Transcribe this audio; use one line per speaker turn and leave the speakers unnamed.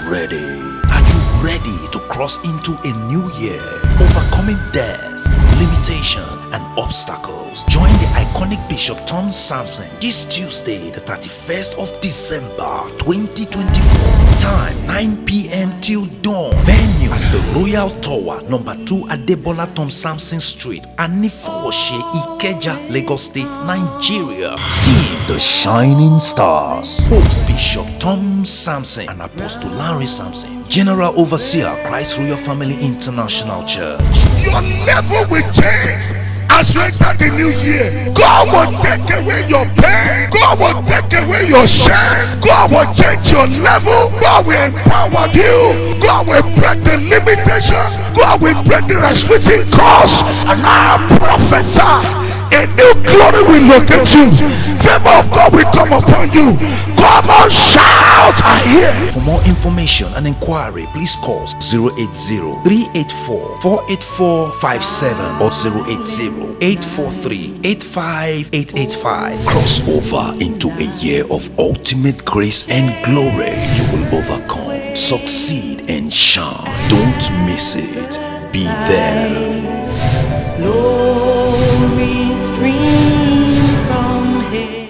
ready? Are you ready to cross into a new year, overcoming death, limitation, and obstacles? Join the iconic Bishop Tom Samson this Tuesday, the 31st of December 2024. Time 9 p.m. till dawn. Venue at the Royal Tower, number 2 Adebola Tom Samson Street, Anifowoshe, Ikeja, Lagos State, Nigeria. Theme: The Shining Stars. Host: Bishop Tom Samson and Apostle Larry Samson, General Overseer, Christ Royal Family International Church.
Your level will change as you enter the new year. God will take away your pain. God will take away your shame. God will change your level. God will empower you. God will break the limitations. God will break the restricting cause. And I prophesy, a new glory will locate you. Favor of God will come upon you. Come on, shout, I hear.
For more information and inquiry, please call 080-384-48457 or 080-843-85885. Cross over into a year of ultimate grace and glory. You will overcome, succeed, and shine. Don't miss it. Be there.
Glory stream.